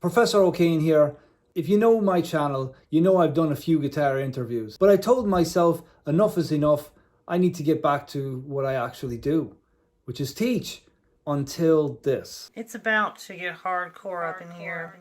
Professor O'Kane here. If you know my channel, you know I've done a few guitar interviews, but I told myself enough is enough. I need to get back to what I actually do, which is teach, until this. It's about to get hardcore up in here.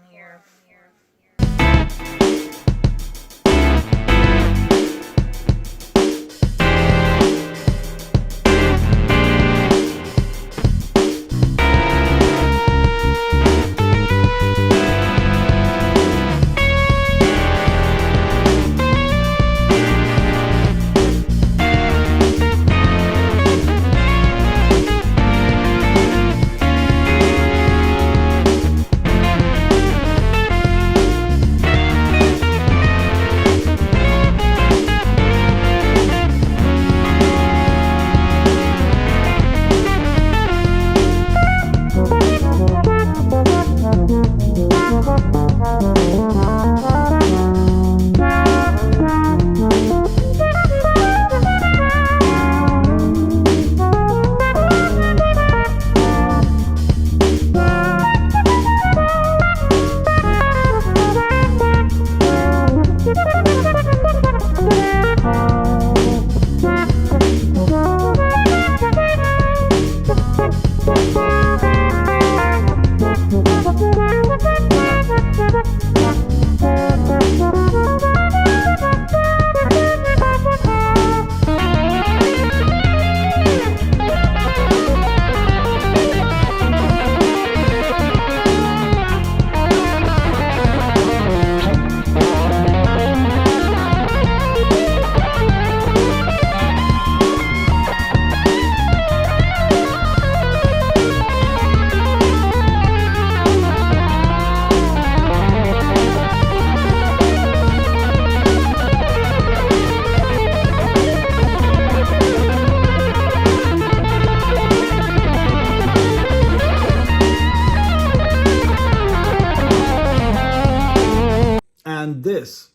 And this.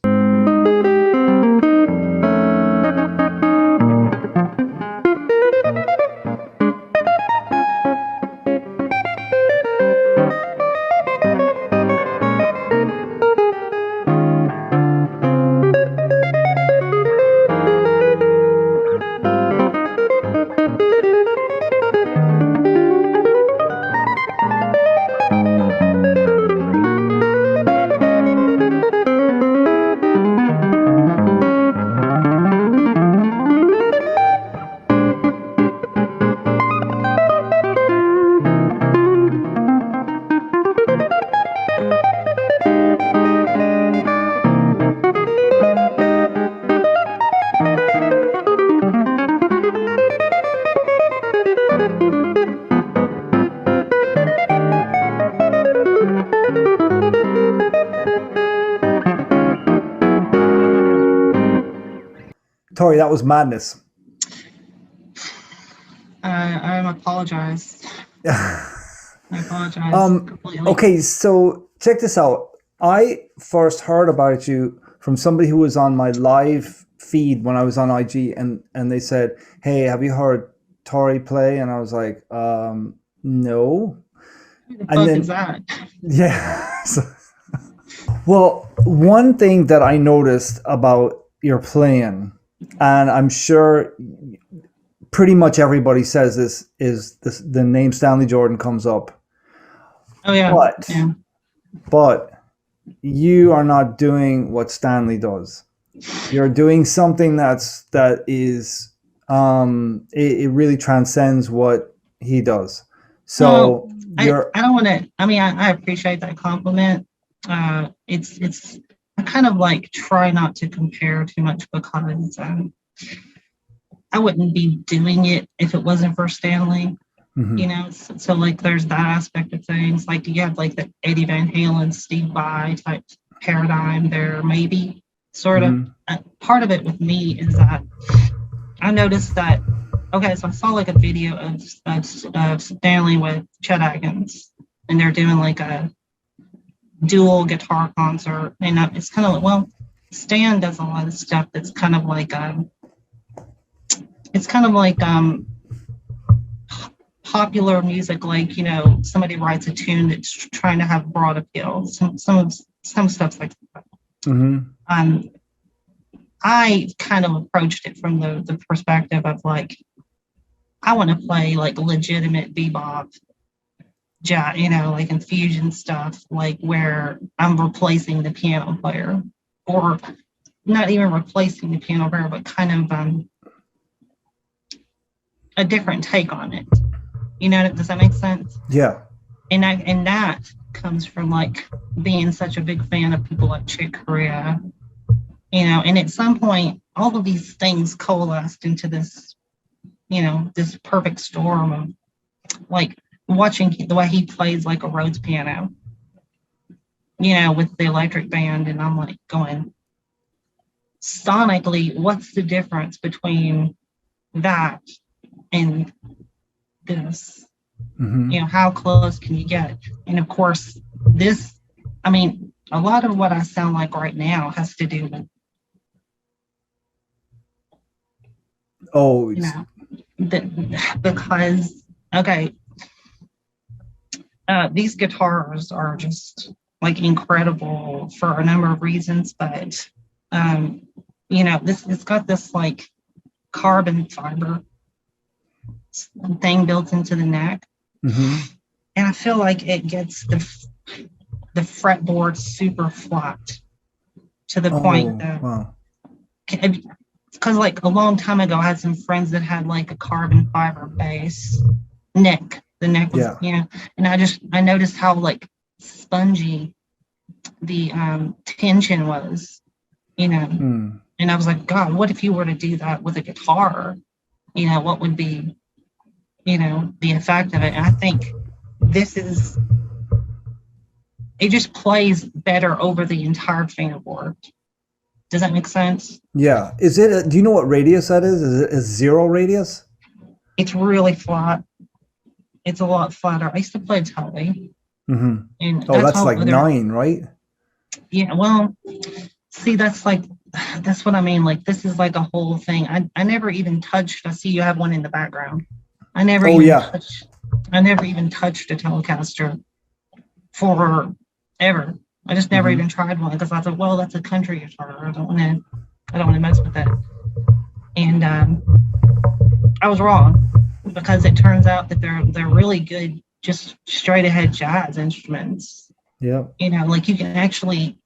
Tory, that was madness. I apologize. I apologize completely. Okay, so check this out. I first heard about you from somebody who was on my live feed when I was on IG, and they said, "Hey, have you heard Tory play?" And I was like, no. Who the fuck is that? Yeah. Well, one thing that I noticed about your playing, and I'm sure pretty much everybody says this, is the name Stanley Jordan comes up. Oh yeah. But you are not doing what Stanley does. You're doing something that is it really transcends what he does. So I don't want to. I mean, I appreciate that compliment. It's I kind of like try not to compare too much because I wouldn't be doing it if it wasn't for Stanley. Mm-hmm. You know, so like there's that aspect of things. Like you have like the Eddie Van Halen, Steve Vai type paradigm there, maybe sort of. Part of it with me is that I noticed that. Okay, so I saw like a video of Stanley with Chet Atkins, and they're doing like a dual guitar concert, and it's kind of like, well, Stan does a lot of stuff that's kind of like popular music, like, you know, somebody writes a tune that's trying to have broad appeal. Some stuff like that. Mm-hmm. I kind of approached it from the perspective of like, I want to play like legitimate bebop, jazz, you know, like infusion stuff, like where I'm replacing the piano player, or not even replacing the piano player, but kind of a different take on it. You know, does that make sense? Yeah. And that comes from like being such a big fan of people like Chick Corea, you know, and at some point all of these things coalesced into this, you know, this perfect storm of like watching the way he plays like a Rhodes piano, you know, with the electric band. And I'm like going, sonically, what's the difference between that and this? Mm-hmm. You know, how close can you get? And of course, this, I mean, a lot of what I sound like right now has to do with, you know, because, okay, these guitars are just like incredible for a number of reasons, but, you know, it's got this like carbon fiber thing built into the neck. Mm-hmm. And I feel like it gets the fretboard super flat to the point that, wow. because like a long time ago, I had some friends that had like a carbon fiber bass neck. The neck was, Yeah. you know, and I noticed how like spongy the tension was, you know. Mm. And I was like, God, what if you were to do that with a guitar? You know, what would be, you know, the effect of it? And I think it just plays better over the entire fingerboard. Does that make sense? Yeah. Is it? Do you know what radius that is? Is it a 0 radius? It's really flat. It's a lot flatter. I used to play Tory. Mm-hmm. And that's like 9, right? Yeah. Well, see, that's what I mean. Like, this is like a whole thing. I never even touched. I see you have one in the background. I never even touched a Telecaster for ever. I just never even tried one because I thought, well, that's a country guitar. I don't want to mess with that. And I was wrong, because it turns out that they're really good, just straight ahead jazz instruments. Yeah. You know, like you can actually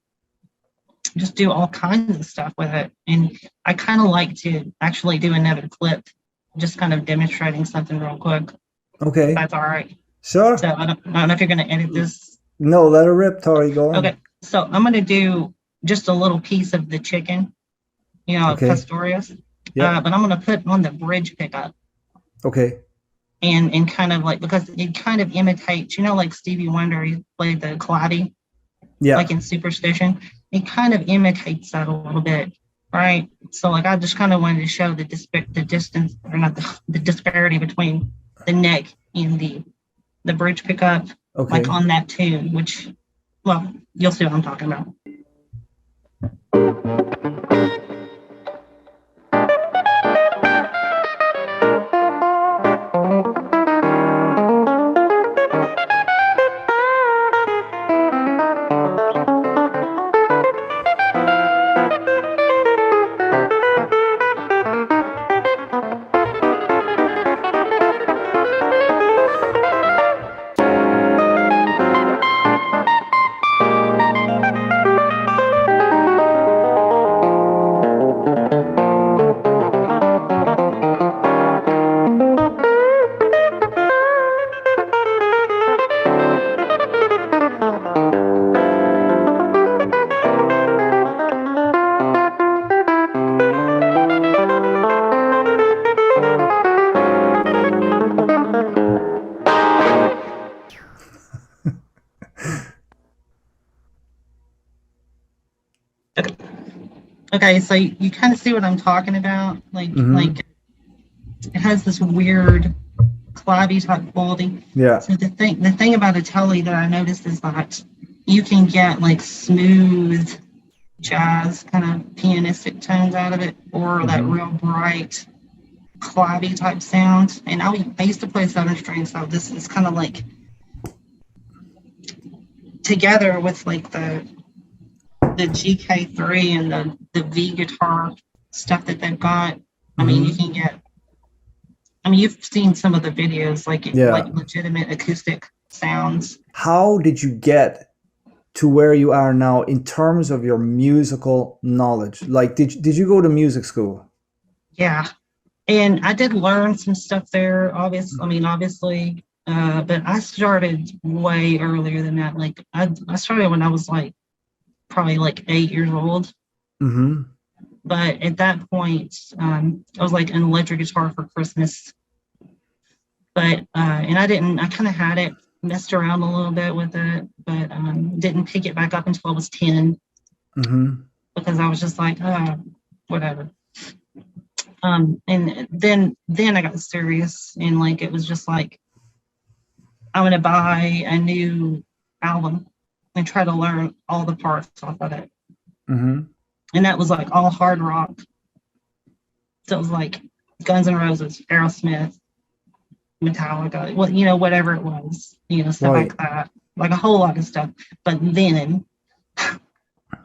just do all kinds of stuff with it. And I kind of like to actually do another clip, just kind of demonstrating something real quick. Okay. That's all right. Sure. So I don't know if you're going to edit this. No, let her rip, Tori. Go on. Okay. So I'm going to do just a little piece of the chicken, you know, Okay. Pastorius. Yeah. But I'm going to put on the bridge pickup. Okay. And kind of like, because it kind of imitates, you know, like Stevie Wonder, he played the clavi, Yeah. like in Superstition. It kind of imitates that a little bit, right? So like, I just kind of wanted to show the distance, or not the disparity between the neck and the bridge pickup, Okay. like on that tune, which, well, you'll see what I'm talking about. Okay, so you kind of see what I'm talking about. Like, like it has this weird clavy type quality. Yeah. So the thing about a Telly that I noticed is that you can get like smooth jazz kind of pianistic tones out of it, or that real bright clavy type sound. And I used to play 7 string, so this is kind of like together with like the GK3 and the V guitar stuff that they've got. I mean, you can get. I mean, you've seen some of the videos, like legitimate acoustic sounds. How did you get to where you are now in terms of your musical knowledge? Like, did you go to music school? Yeah, and I did learn some stuff there. Obviously, but I started way earlier than that. Like, I started when I was like probably like 8 years old. Mm-hmm. But at that point, I was like an electric guitar for Christmas. But and I kind of had it, messed around a little bit with it, but didn't pick it back up until I was 10 because I was just like, whatever. And then I got serious, and like it was just like, I'm gonna buy a new album and try to learn all the parts off of it. And that was like all hard rock. So it was like Guns N' Roses, Aerosmith, Metallica, whatever it was, stuff like that, like a whole lot of stuff. But then,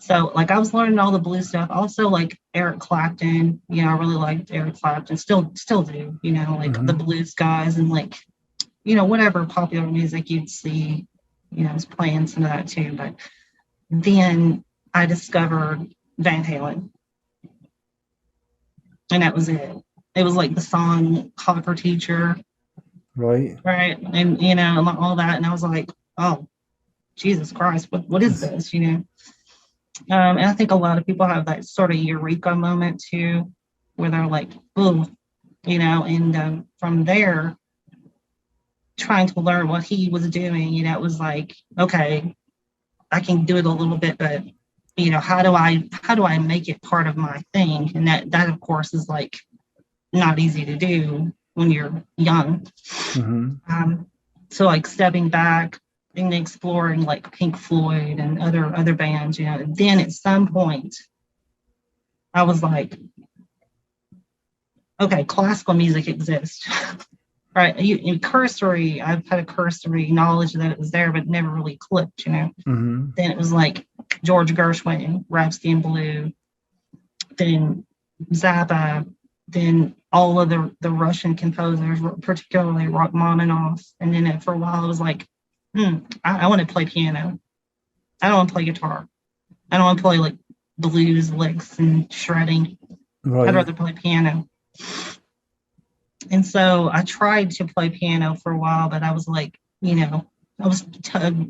so like I was learning all the blues stuff, also like Eric Clapton. I really liked Eric Clapton, still do. Like the blues guys and like, whatever popular music you'd see, I was playing some of that too. But then I discovered Van Halen, and that was it. It was like the song "Hot for Teacher." Right. And, and all that. And I was like, oh, Jesus Christ, what is this, And I think a lot of people have that sort of eureka moment too, where they're like, oh, and from there, trying to learn what he was doing, it was like, okay, I can do it a little bit, but, how do I make it part of my thing? And that of course is like not easy to do when you're young. So like stepping back and exploring like Pink Floyd and other bands, then at some point I was like, okay, classical music exists. Right. I've had a cursory knowledge that it was there, but never really clicked, Then it was like George Gershwin, Rhapsody in Blue, then Zappa, then all of the Russian composers, particularly Rachmaninoff. And then for a while, I was like, I want to play piano. I don't want to play guitar. I don't want to play like blues licks and shredding. Right. I'd rather play piano. And so I tried to play piano for a while, but I was like, I was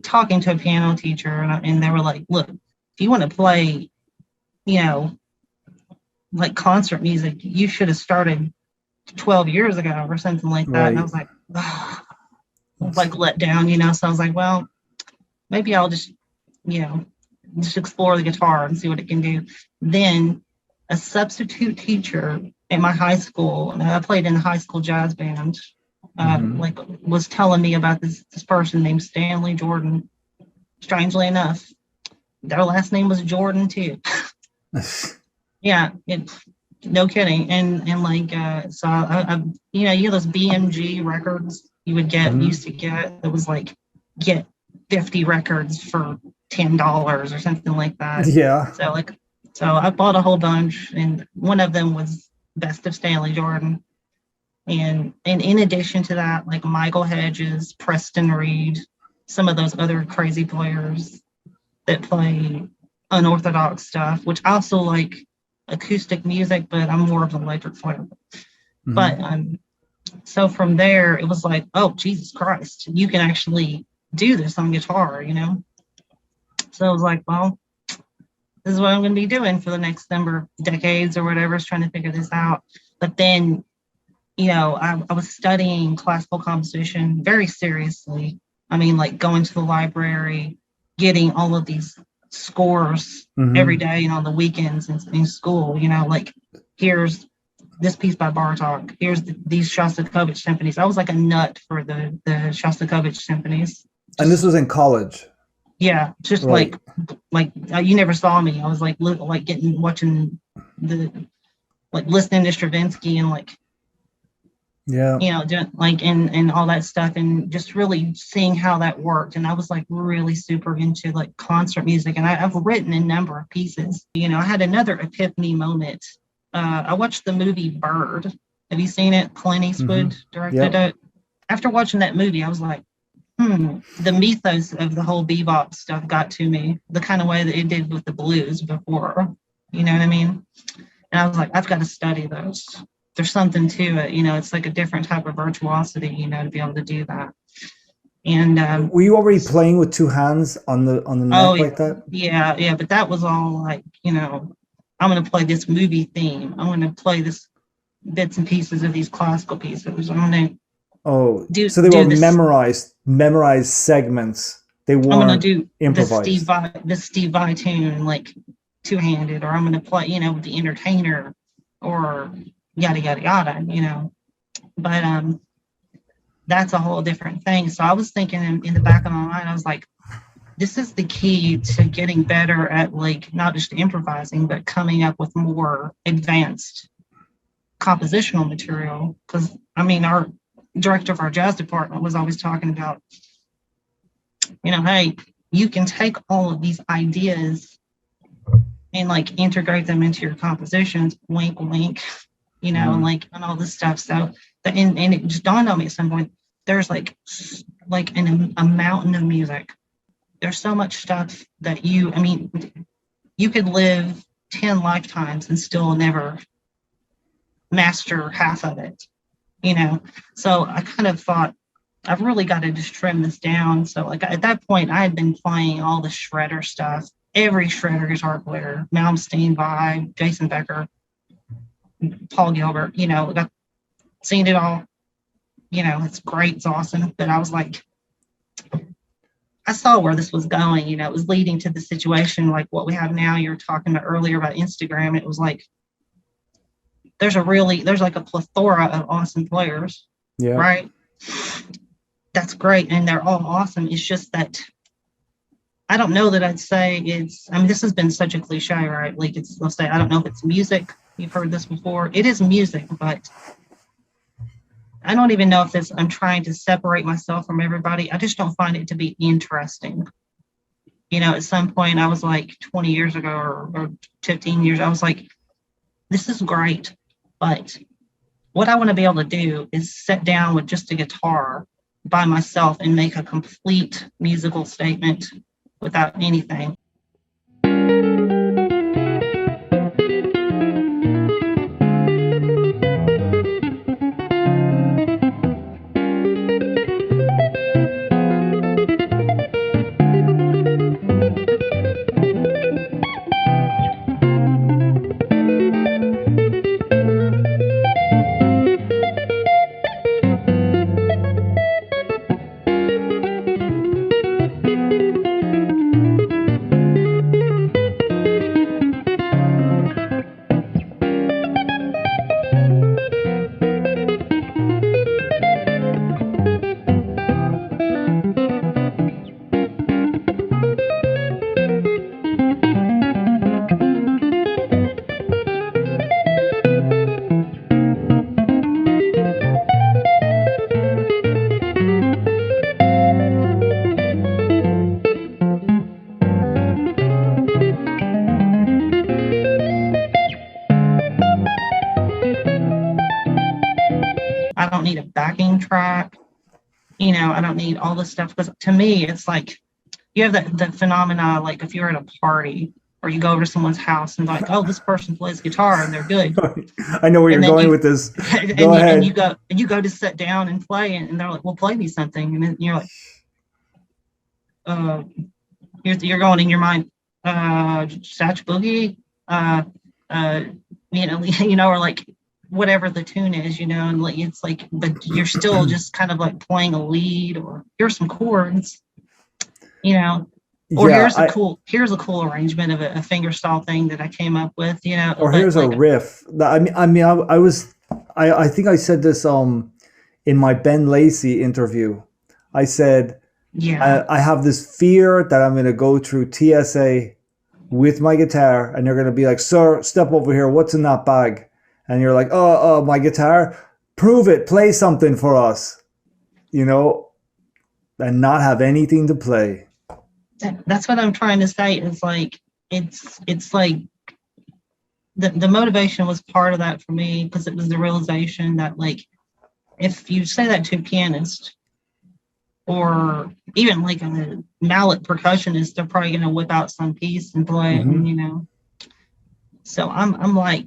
talking to a piano teacher, and they were like, look, if you want to play, like concert music, you should have started 12 years ago or something like that. Right. And I was like, like let down, So I was like, well, maybe I'll just explore the guitar and see what it can do. Then a substitute teacher at my high school, and I played in the high school jazz band, like was telling me about this person named Stanley Jordan. Strangely enough, their last name was Jordan too. Yeah, no kidding. And like, so I those BMG records you would used to get, that was like, get 50 records for $10 or something like that. Yeah. So I bought a whole bunch, and one of them was Best of Stanley Jordan. And in addition to that, like Michael Hedges, Preston Reed, some of those other crazy players that play unorthodox stuff, which I also like acoustic music, but I'm more of an electric player. But so from there, it was like, oh, Jesus Christ, you can actually do this on guitar, So I was like, well, this is what I'm going to be doing for the next number of decades or whatever, is trying to figure this out. But then, I was studying classical composition very seriously. I mean, like going to the library, getting all of these scores every day and on the weekends in school, like here's this piece by Bartok, here's these Shostakovich symphonies. I was like a nut for the Shostakovich symphonies. And this was in college? Yeah, just right. like you never saw me. I was like watching listening to Stravinsky and like Yeah. doing like and all that stuff, and just really seeing how that worked. And I was like really super into like concert music, and I've written a number of pieces. I had another epiphany moment. I watched the movie Bird. Have you seen it? Clint Eastwood directed Yep. it. After watching that movie, I was like, the mythos of the whole bebop stuff got to me, the kind of way that it did with the blues before. You know what I mean? And I was like, I've got to study those. There's something to it. It's like a different type of virtuosity, to be able to do that. And Were you already playing with two hands on the oh neck like that? yeah, but that was all like, I'm going to play this movie theme. I'm going to play this bits and pieces of these classical pieces. I'm going to Oh, do so they were this. memorized segments. They I'm going to weren't do improvised. the Steve Vai tune, like two-handed, or I'm going to play, with the entertainer, or yada, yada, yada, but that's a whole different thing. So I was thinking in the back of my mind, I was like, this is the key to getting better at like not just improvising, but coming up with more advanced compositional material. Because our director of our jazz department was always talking about, hey, you can take all of these ideas and like integrate them into your compositions, wink, wink, and all this stuff. So, and it just dawned on me at some point, there's like a mountain of music. There's so much stuff that you could live 10 lifetimes and still never master half of it, So I kind of thought, I've really got to just trim this down. So like at that point, I had been playing all the shredder stuff, every shredder guitar player, Malmsteen, Vai, Jason Becker, Paul Gilbert, I've seen it all. It's great, it's awesome. But I was like, I saw where this was going. It was leading to the situation like what we have now. You were talking about earlier about Instagram. It was like there's like a plethora of awesome players, Yeah. right? That's great, and they're all awesome. It's just that I don't know that I'd say it's. This has been such a cliche, right? Like let's say I don't know if it's music. You've heard this before. It is music, but I don't even know if I'm trying to separate myself from everybody. I just don't find it to be interesting. At some point I was like 20 years ago or 15 years, I was like, this is great, but what I want to be able to do is sit down with just a guitar by myself and make a complete musical statement without anything. I don't need a backing track. I don't need all this stuff, because to me, it's like you have the phenomena, like if you're at a party or you go over to someone's house and like, oh, this person plays guitar and they're good. I know where you're going with this. Go ahead. And you go to sit down and play, and they're like, well, play me something. And then you're like, you're going in your mind, Satch Boogie, or like whatever the tune is, and like it's like, but you're still just kind of like playing a lead, or here's some chords, or here's a cool arrangement of a fingerstyle thing that I came up with, or here's a riff. I think I said this in my Ben Lacey interview. I said, I have this fear that I'm going to go through TSA with my guitar, and they're going to be like, sir, step over here, what's in that bag? And you're like, oh, my guitar. prove it, play something for us, you know, and not have anything to play. That's what I'm trying to say. Is like it's like the motivation was part of that for me, because it was the realization that, like, if you say that to a pianist or even like a mallet percussionist, they're probably going to whip out some piece and play it, and, you know. So I'm like,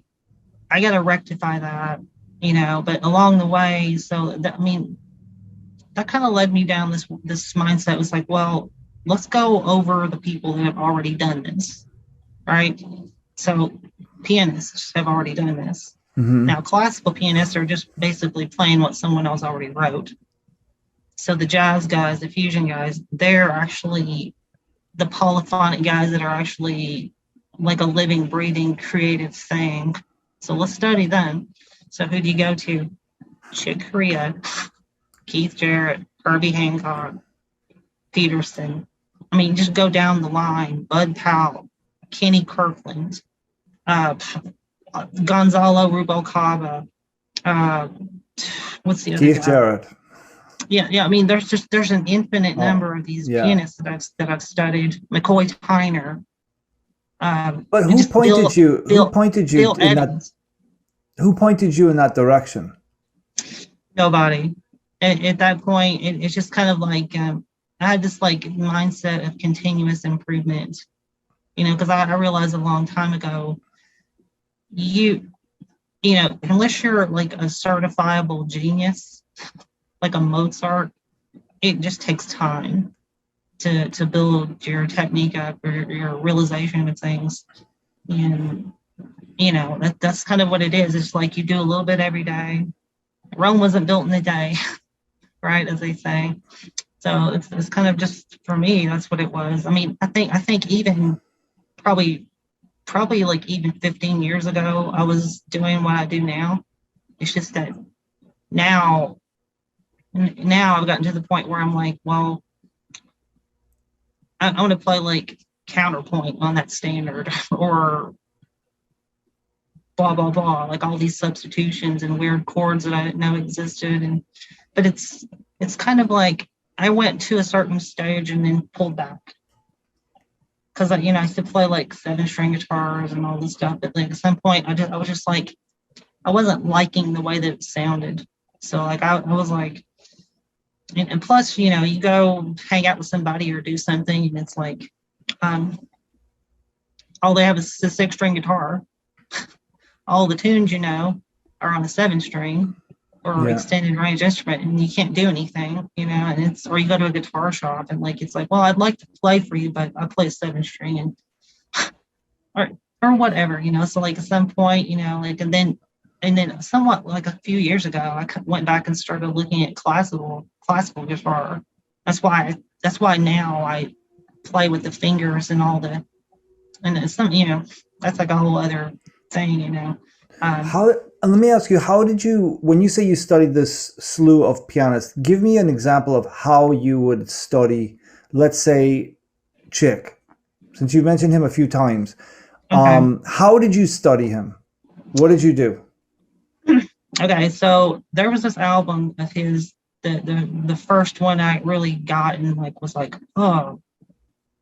I got to rectify that, you know. But along the way, so that, I mean, that kind of led me down this mindset. It was like, well, let's go over the people that have already done this, right? So pianists have already done this. Now, classical pianists are just basically playing what someone else already wrote. So the jazz guys, the fusion guys, they're actually the polyphonic guys that are actually like a living, breathing, creative thing. So let's study them. So who do you go to? Chick Corea, Keith Jarrett, Herbie Hancock, Peterson. I mean, just go down the line. Bud Powell, Kenny Kirkland, Gonzalo Rubalcaba, what's the other Keith guy? Jarrett. Yeah. I mean, there's an infinite number of these pianists that I've studied. McCoy Tyner. But who pointed you? Who pointed you in that? Who pointed you in that direction? Nobody. At that point, it's just kind of like I had this like mindset of continuous improvement. You know, because I realized a long time ago, you know, unless you're like a certifiable genius, like a Mozart, it just takes time to build your technique up, or your realization of things. And, you know, that's kind of what it is. It's like you do a little bit every day. Rome wasn't built in a day, right, as they say. So it's kind of just, for me, that's what it was. I mean, I think even probably like even 15 years ago, I was doing what I do now. It's just that now I've gotten to the point where I'm like, well, I want to play like counterpoint on that standard, or blah, blah, blah, like all these substitutions and weird chords that I didn't know existed. But it's kind of like I went to a certain stage and then pulled back. Because, you know, I used to play like 7-string guitars and all this stuff. But like at some point, I was just like, I wasn't liking the way that it sounded. So like I was like, and plus, you know, you go hang out with somebody or do something, and it's like, all they have is a 6-string guitar. All the tunes, you know, are on a 7-string or extended range instrument, and you can't do anything, you know. And or you go to a guitar shop and like, it's like, well, I'd like to play for you, but I play a 7-string, and or whatever, you know. So like at some point, you know, like, and then somewhat like a few years ago, I went back and started looking at classical guitar. That's why now I play with the fingers and all the, and it's some, you know, that's like a whole other thing, you know. Let me ask you, how did you, when you say you studied this slew of pianists, give me an example of how you would study, let's say, Chick, since you mentioned him a few times. Okay. How did you study him? What did you do? Okay, so there was this album of his, the first one I really got and like was like, oh,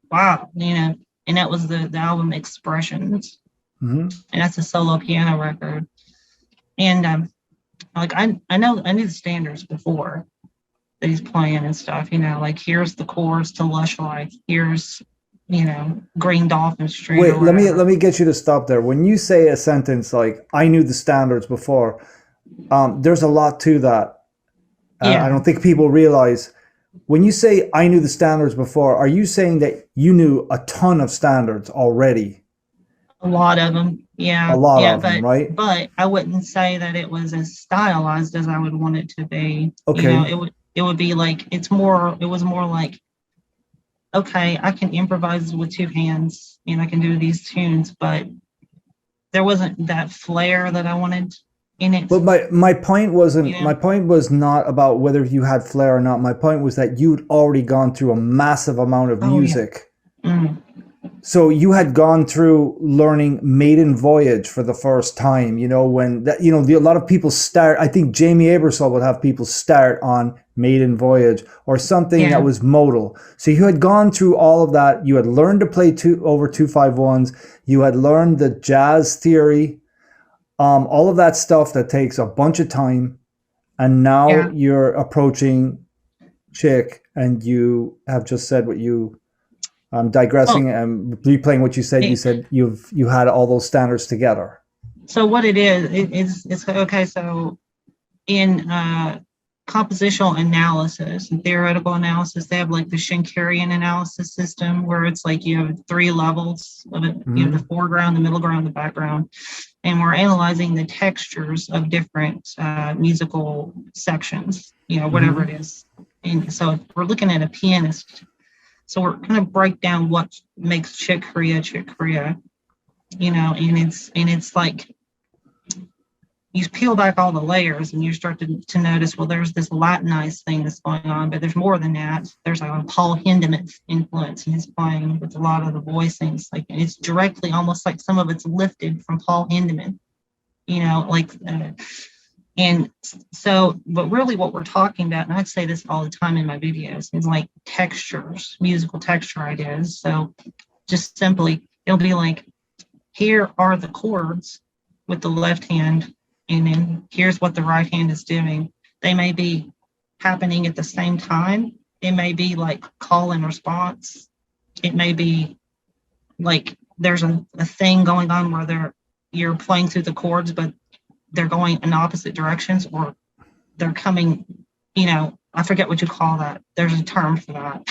wow, you know, and that was the album Expressions. And that's a solo piano record. And like I knew the standards before that he's playing and stuff, you know, like here's the chords to Lush Life, here's, you know, Green Dolphin Street. Wait, let me get you to stop there. When you say a sentence like I knew the standards before, there's a lot to that. I don't think people realize. When you say I knew the standards before, are you saying that you knew a ton of standards already? A lot of them, yeah. A lot of them, right? But I wouldn't say that it was as stylized as I would want it to be. Okay. You know, it would be like, it was more like, okay, I can improvise with 2 hands and I can do these tunes, but there wasn't that flair that I wanted in it. But my point wasn't, my point was not about whether you had flair or not. My point was that you'd already gone through a massive amount of music. Yeah. So you had gone through learning Maiden Voyage for the first time, when that, a lot of people start, I think Jamie Abersol would have people start on Maiden Voyage or something that Yeah. was modal. So you had gone through all of that. You had learned to play over 251s. You had learned the jazz theory, all of that stuff that takes a bunch of time. And now Yeah. you're approaching Chick, and you have just said what you Well, digressing and replaying what you said. You it, said you had all those standards together. so what it is, it's okay. So in compositional analysis and theoretical analysis, they have like the Schenkerian analysis system where it's like you have three levels of it. You have the foreground, the middle ground, the background, and we're analyzing the textures of different musical sections, whatever it is. And so if we're looking at a pianist, so we're going to break down what makes Chick Corea, and it's like you peel back all the layers and you start to notice, well, there's this Latinized thing that's going on, but there's more than that. There's a Paul Hindemith influence in his playing with a lot of the voicings. Like it's directly, almost like some of it's lifted from Paul Hindemith, and so, but really what we're talking about, and I'd say this all the time in my videos, is like textures, musical texture ideas. So just simply, it'll be like, here are the chords with the left hand, and then here's what the right hand is doing. They may be happening at the same time. It may be like call and response. It may be like there's a thing going on where you're playing through the chords, but they're going in opposite directions, or they're coming, I forget what you call that. There's a term for that.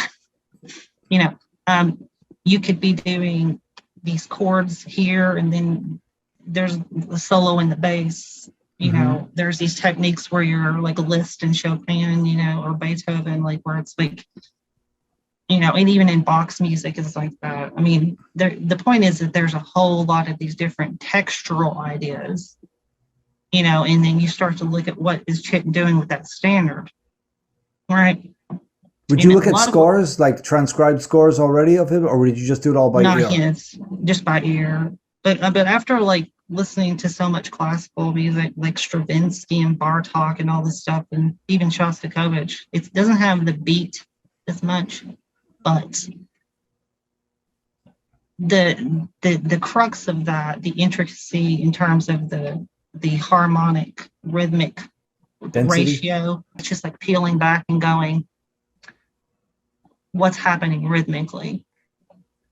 You could be doing these chords here, and then there's the solo in the bass. There's these techniques where you're like Liszt and Chopin, or Beethoven, like where it's like, and even in Bach's music is like that. I mean, the point is that there's a whole lot of these different textural ideas, and then you start to look at what is Chick doing with that standard, right? Would you look at scores, like transcribed scores already of him, or did you just do it all by ear? Not his, just by ear. But after like listening to so much classical music, like Stravinsky and Bartok and all this stuff, and even Shostakovich, it doesn't have the beat as much, but the crux of that, the intricacy in terms of the harmonic rhythmic Density. ratio, it's just like peeling back and going, what's happening rhythmically.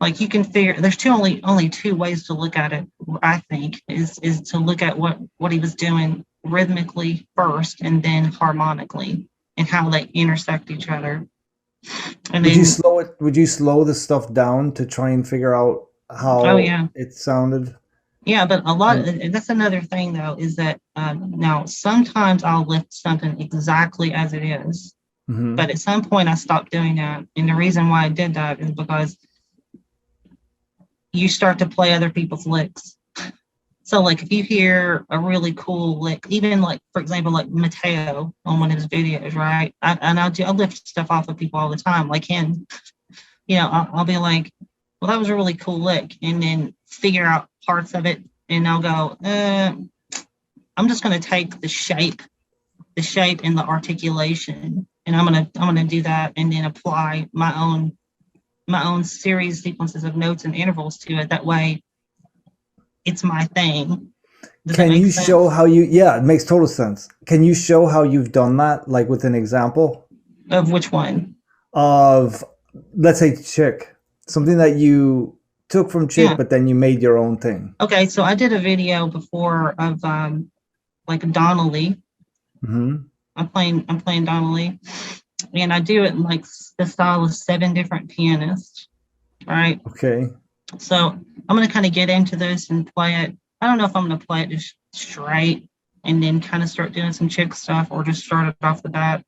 Like you can figure, there's only two ways to look at it, I think, is to look at what he was doing rhythmically first and then harmonically and how they intersect each other. And would you slow it? Would you slow the stuff down to try and figure out how it sounded? Yeah, but a lot, and that's another thing though, is that now sometimes I'll lift something exactly as it is, but at some point I stopped doing that. And the reason why I did that is because you start to play other people's licks. So like if you hear a really cool lick, even like, for example, like Mateo on one of his videos, right? I'll lift stuff off of people all the time, like him, I'll be like, well, that was a really cool lick. And then figure out parts of it. And I'll go, I'm just going to take the shape and the articulation. And I'm going to do that and then apply my own series sequences of notes and intervals to it. That way it's my thing. Can you show how it makes total sense. Can you show how you've done that, like with an example? Of which one? Of, let's say, Chick. Something that you took from Chick, but then you made your own thing. Okay, so I did a video before of like Donnelly. I'm playing Donnelly, and I do it in like the style of 7 different pianists. All right. Okay. So I'm going to kind of get into this and play it. I don't know if I'm going to play it just straight and then kind of start doing some Chick stuff, or just start it off the bat.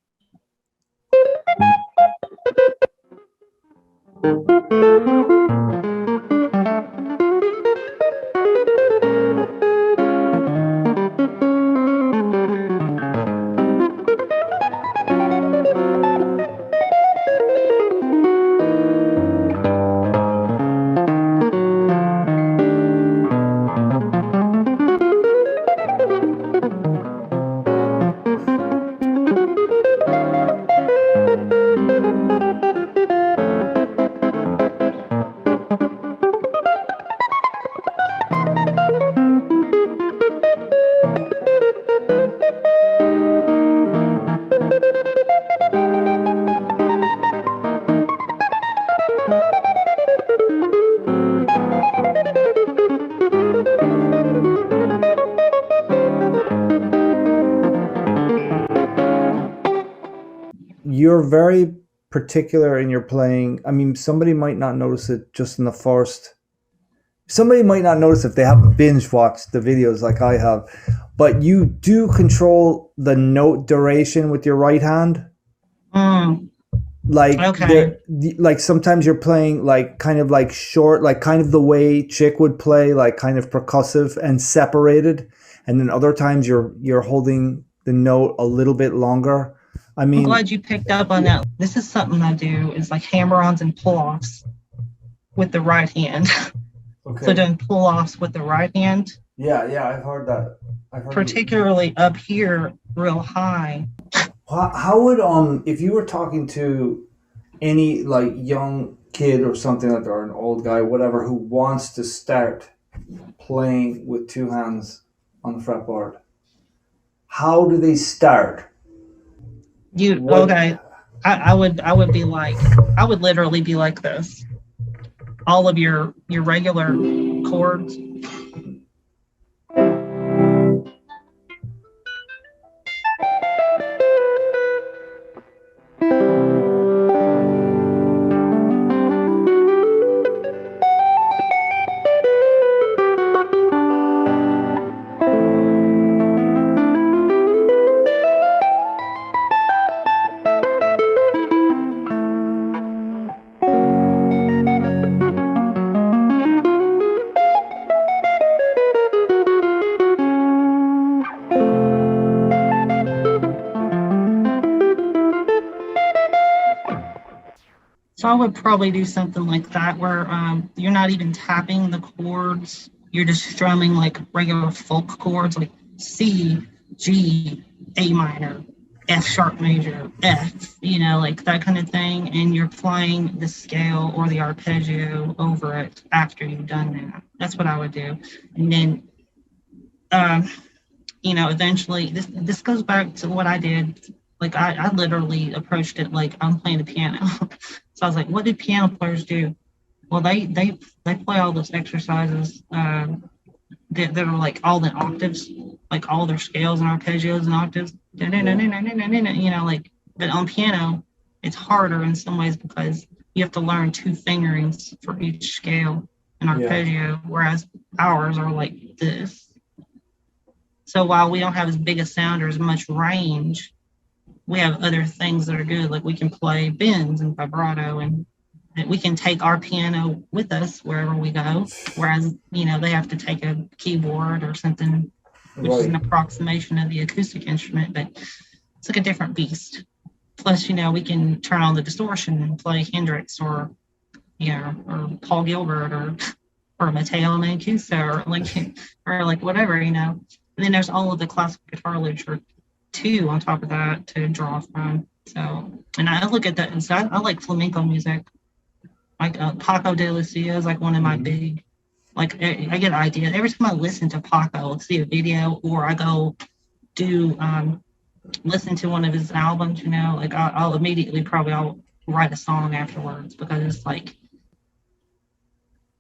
you're very particular in your playing. I mean, somebody might not notice it just in the first. Somebody might not notice if they haven't binge watched the videos like I have, but you do control the note duration with your right hand. Like Okay. like sometimes you're playing like kind of like short, like kind of the way Chick would play, like kind of percussive and separated, and then other times you're holding the note a little bit longer. I I'm mean, glad you picked up on that. This is something I do is like hammer-ons and pull-offs with the right hand. okay. So doing pull-offs with the right hand, Yeah, I've heard that. I've heard particularly up here real high. how would if you were talking to any like young kid or something like that, or an old guy, whatever, who wants to start playing with two hands on the fretboard, how do they start? Okay. I would be like, I would literally be like this. All of your regular chords. So I would probably do something like that where you're not even tapping the chords. You're just strumming like regular folk chords like C, G, A minor, F sharp major, F, like that kind of thing. And you're playing the scale or the arpeggio over it after you've done that. That's what I would do. And then, eventually this goes back to what I did. Like I literally approached it like I'm playing the piano. So I was like, what do piano players do? Well, they play all those exercises that are like all the octaves, like all their scales and arpeggios and octaves. Like, but on piano, it's harder in some ways because you have to learn two fingerings for each scale and arpeggio, whereas ours are like this. So while we don't have as big a sound or as much range, we have other things that are good. Like we can play bends and vibrato, and we can take our piano with us wherever we go. Whereas, they have to take a keyboard or something, which is an approximation of the acoustic instrument, but it's like a different beast. Plus, we can turn on the distortion and play Hendrix or Paul Gilbert or Matteo Mancuso or like whatever, And then there's all of the classical guitar literature too on top of that to draw from. So, and I look at that and so I like flamenco music. Like Paco de Lucia is like one of my big, like I get ideas every time I listen to Paco. I'll see a video or I go do listen to one of his albums. Like I'll immediately I'll write a song afterwards because it's like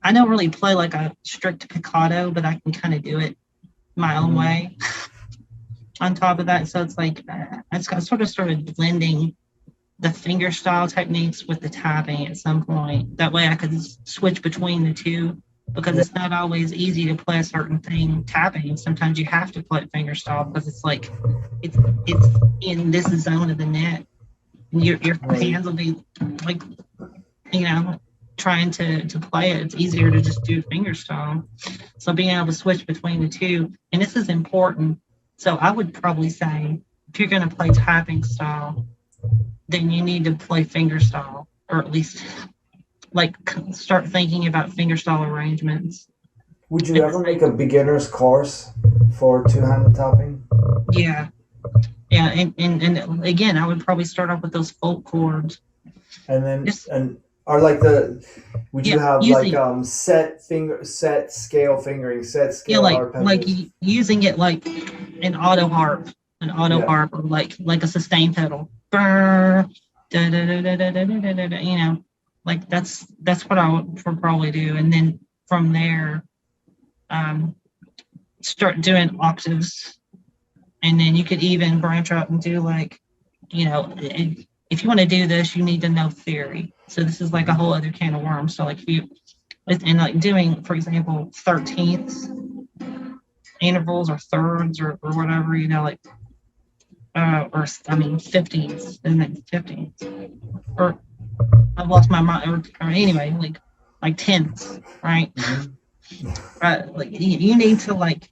I don't really play like a strict piccato, but I can kind of do it my own way. On top of that, so it's like I sort of started blending the finger style techniques with the tapping at some point. That way I could switch between the two because it's not always easy to play a certain thing tapping. Sometimes you have to play it finger style because it's like it's in this zone of the net. And your hands will be like trying to play it. It's easier to just do finger style. So being able to switch between the two, and this is important. So I would probably say if you're going to play tapping style, then you need to play finger style, or at least like start thinking about finger style arrangements. Would you ever make a beginner's course for two-handed tapping? Yeah. And again, I would probably start off with those folk chords. And then would you have like set scale fingering, set scale arpeggios? like using it like an auto harp or like a sustain pedal. Like that's what I would probably do, and then from there, start doing octaves, and then you could even branch out and do like, if you want to do this, you need to know theory. So this is like a whole other can of worms. So like if you, and like doing, for example, 13ths intervals or thirds or whatever, you know, like, or I mean, 15ths, and then 15ths, or I've lost my mind, or anyway, like tenths, right? Like you need to like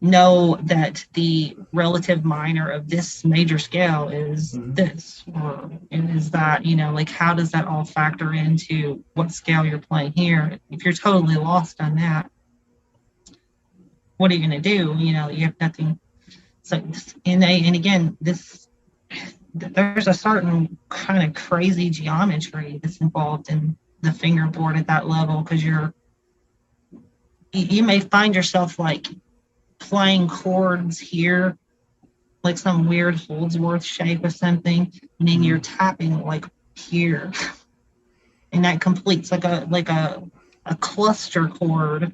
know that the relative minor of this major scale is this, or is that, you know, like how does that all factor into what scale you're playing here? If you're totally lost on that, what are you going to do? You know, you have nothing. So, and again, there's a certain kind of crazy geometry that's involved in the fingerboard at that level, because you may find yourself like playing chords here, like some weird Holdsworth shape or something, and then you're tapping like here, and that completes like a cluster chord.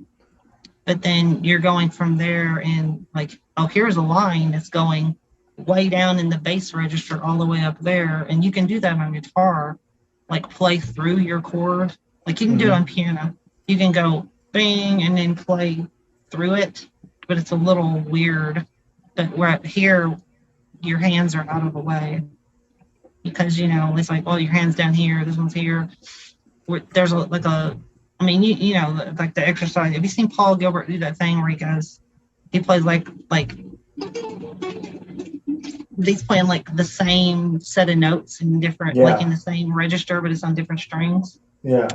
But then you're going from there, and like, oh, here's a line that's going way down in the bass register all the way up there, and you can do that on guitar, like play through your chord. Like you can do it on piano. You can go bing and then play through it, but it's a little weird. But right here, your hands are out of the way, because, you know, it's like, well, your hand's down here, this one's here. There's I mean, you know, like the exercise. Have you seen Paul Gilbert do that thing where he plays like he's playing like the same set of notes in different, like in the same register, but it's on different strings. Yeah.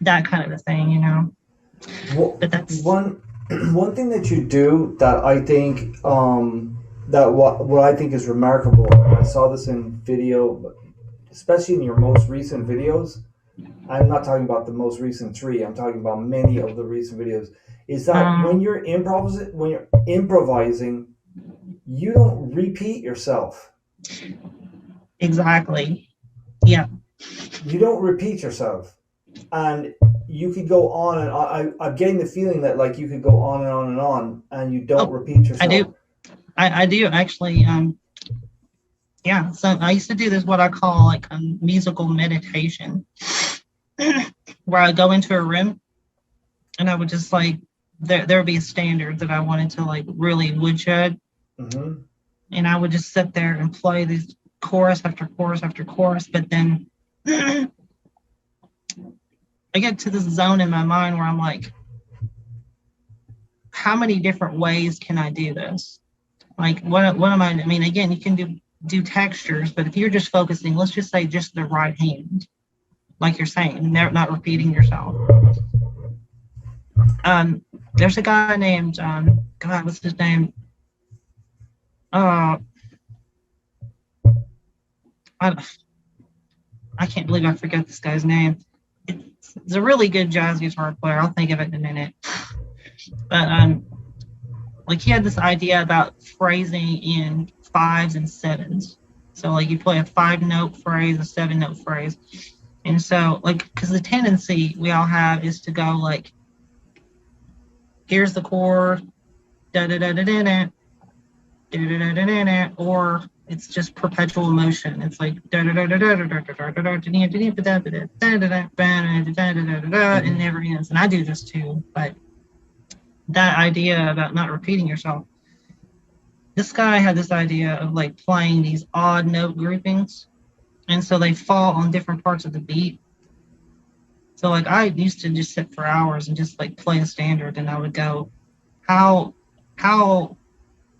That kind of a thing, you know. Well, but that's one thing that you do that I think that what I think is remarkable, and I saw this in video, especially in your most recent videos. I'm not talking about the most recent 3. I'm talking about many of the recent videos. Is that when you're improvising, you don't repeat yourself. Exactly. Yeah. You don't repeat yourself, and you could go on and on. I'm getting the feeling that like you could go on and on and on, and you don't repeat yourself. I do. I do actually. Yeah. So I used to do this, what I call like a musical meditation, where I go into a room and I would just like, there would be a standard that I wanted to like really woodshed. And I would just sit there and play these chorus after chorus after chorus. But then I get to this zone in my mind where I'm like, how many different ways can I do this? Like, what am I mean, again, you can do textures, but if you're just focusing, let's just say just the right hand, like you're saying, not repeating yourself. There's a guy named, God, what's his name? I can't believe I forget this guy's name. It's a really good jazz guitar player. I'll think of it in a minute. But like he had this idea about phrasing in 5s and 7s. So like you play a 5-note phrase, a 7-note phrase. And so like, because the tendency we all have is to go like, here's the chord, da da da da da da, da da da da da da, or it's just perpetual motion. It's like da da da da da da da da da da da, it never ends. And I do this too, but that idea about not repeating yourself. This guy had this idea of like playing these odd note groupings, and so they fall on different parts of the beat. So like I used to just sit for hours and just like play a standard, and I would go, how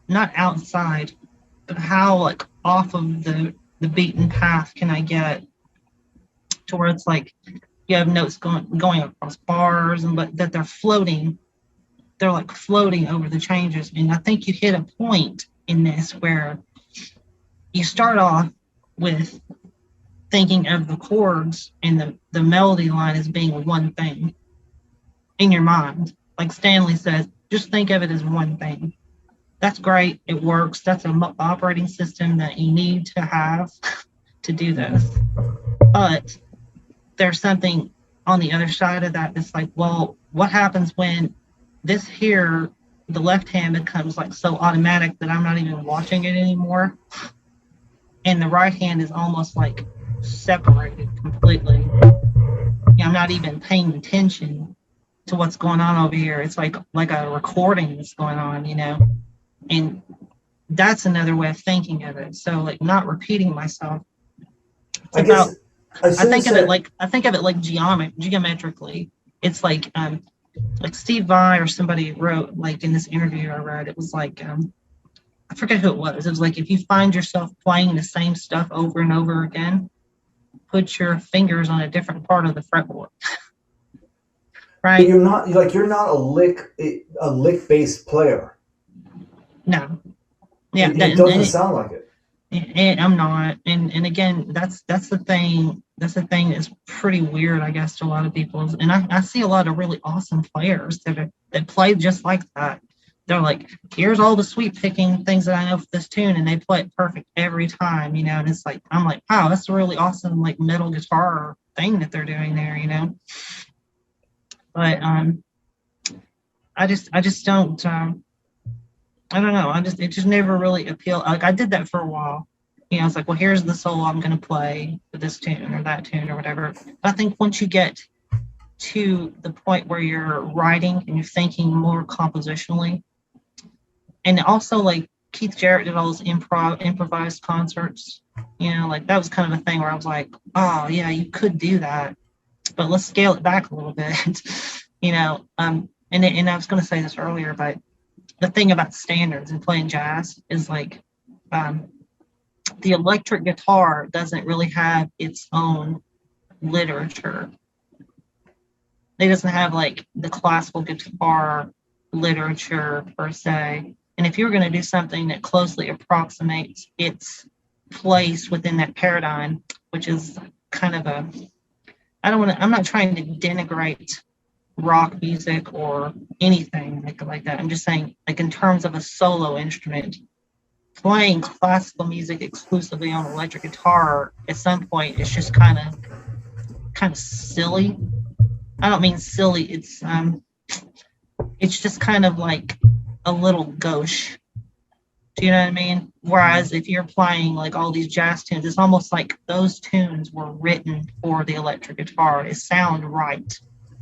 not outside, but how like off of the beaten path can I get to where it's like you have notes going across bars, and but that they're floating. They're like floating over the changes. And I think you hit a point in this where you start off with thinking of the chords and the melody line as being one thing in your mind. Like Stanley says, just think of it as one thing. That's great. It works. That's an operating system that you need to have to do this. But there's something on the other side of that that's like, well, what happens when this here, the left hand becomes like so automatic that I'm not even watching it anymore? and the right hand is almost like separated completely. I'm not even paying attention to what's going on over here. It's like a recording that's going on, and that's another way of thinking of it. So like not repeating myself. It's I guess about I shouldn't say. I think of it like geometrically. It's like Steve Vai or somebody wrote, like in this interview I read, it was like I forget who it was. It was like if you find yourself playing the same stuff over and over again, put your fingers on a different part of the fretboard. But Right? you're not a lick based player. No. Yeah, It doesn't sound like it. and I'm not. And again, that's the thing. That's the thing that's pretty weird, I guess, to a lot of people. And I see a lot of really awesome players that play just like that. They're like, here's all the sweep picking things that I know for this tune, and they play it perfect every time, And it's like I'm like, wow, that's a really awesome like metal guitar thing that they're doing there. But I just don't. I don't know. It just never really appealed. Like I did that for a while. It's like, well, here's the solo I'm going to play for this tune or that tune or whatever. But I think once you get to the point where you're writing and you're thinking more compositionally, and also like Keith Jarrett did all those improvised concerts, like that was kind of a thing where I was like, oh yeah, you could do that, but let's scale it back a little bit, and I was going to say this earlier, but the thing about standards and playing jazz is like the electric guitar doesn't really have its own literature. It doesn't have like the classical guitar literature per se. And if you're going to do something that closely approximates its place within that paradigm, which is kind of I'm not trying to denigrate rock music or anything like that. I'm just saying, like in terms of a solo instrument, playing classical music exclusively on electric guitar at some point is just kind of silly. I don't mean silly. It's just kind of like a little gauche. Do you know what I mean? Whereas if you're playing like all these jazz tunes, it's almost like those tunes were written for the electric guitar. It sound right.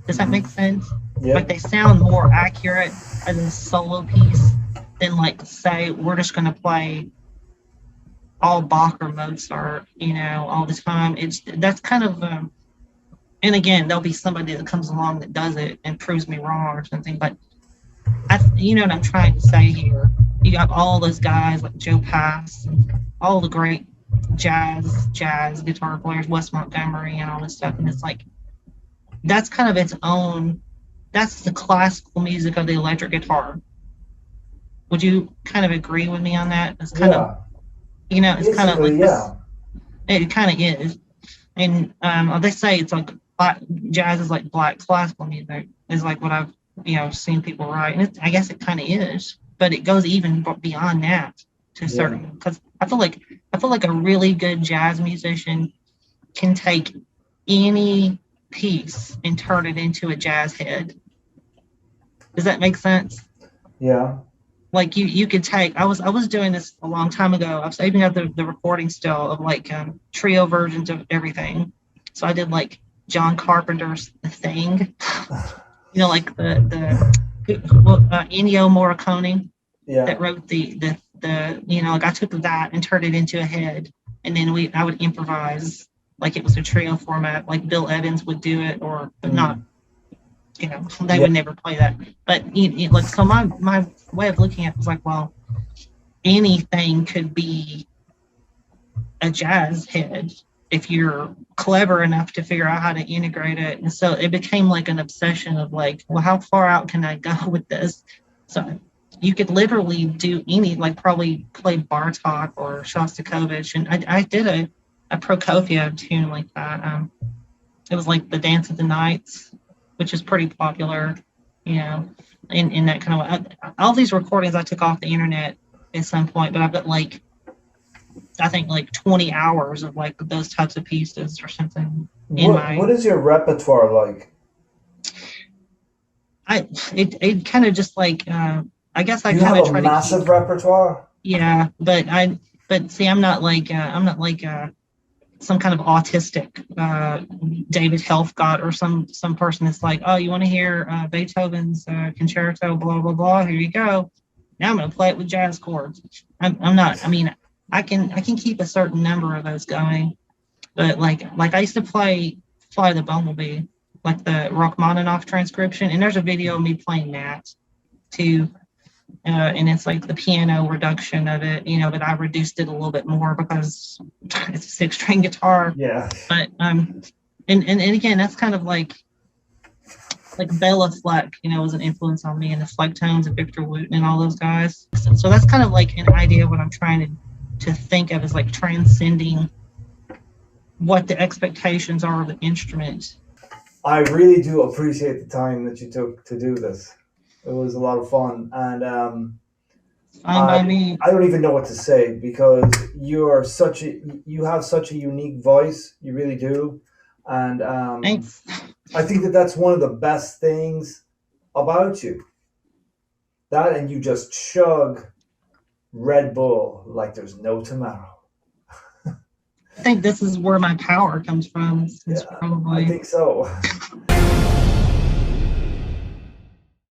Does that make sense? Yeah. Like they sound more accurate as a solo piece than like say we're just going to play all Bach or Mozart, all the time. That's kind of and again, there'll be somebody that comes along that does it and proves me wrong or something. But you know what I'm trying to say here. You got all those guys like Joe Pass, and all the great jazz guitar players, Wes Montgomery, and all this stuff, and it's like that's kind of its own. That's the classical music of the electric guitar. Would you kind of agree with me on that? It's kind of, it's kind of like this. It kind of is, and they say it's like jazz is like black classical music. Is like what I've seen people write, and I guess it kind of is, but it goes even beyond that to certain. Because I feel like a really good jazz musician can take any piece and turn it into a jazz head. Does that make sense? Yeah. Like you could take. I was doing this a long time ago. I was saving up the recording still of like trio versions of everything. So I did like John Carpenter's The Thing. Like the Ennio Morricone that wrote the like I took that and turned it into a head, and then I would improvise like it was a trio format, like Bill Evans would do it, but not. They would never play that. But like so, my way of looking at it was like, well, anything could be a jazz head if you're clever enough to figure out how to integrate it. And so it became like an obsession of like, well, how far out can I go with this? So you could literally do like probably play Bartok or Shostakovich. And I did a Prokofiev tune like that. It was like the Dance of the Nights, which is pretty popular, in that kind of way. All these recordings I took off the internet at some point, but I've got like, I think like 20 hours of like those types of pieces or something. What is your repertoire like? It kind of just like, I guess I kind of try to. You have a massive repertoire? Yeah, but But see, I'm not like some kind of autistic David Helfgott or some person that's like, oh, you want to hear Beethoven's concerto, blah blah blah. Here you go. Now I'm going to play it with jazz chords. I'm not. I mean, I can keep a certain number of those going, but like I used to play Fly the Bumblebee, like the Rachmaninoff transcription, and there's a video of me playing that too. And it's like the piano reduction of it, but I reduced it a little bit more because it's a 6-string guitar. Yeah. But and again, that's kind of like Bela Fleck, was an influence on me, and the Fleck tones of Victor Wooten and all those guys. So that's kind of like an idea of what I'm trying to think of as like transcending what the expectations are of the instrument. I really do appreciate the time that you took to do this. It was a lot of fun, and Fine by me. I don't even know what to say because you have such a unique voice. You really do, and Thanks. I think that's one of the best things about you. That, and you just chug Red Bull like there's no tomorrow. I think this is where my power comes from. It's probably. I think so.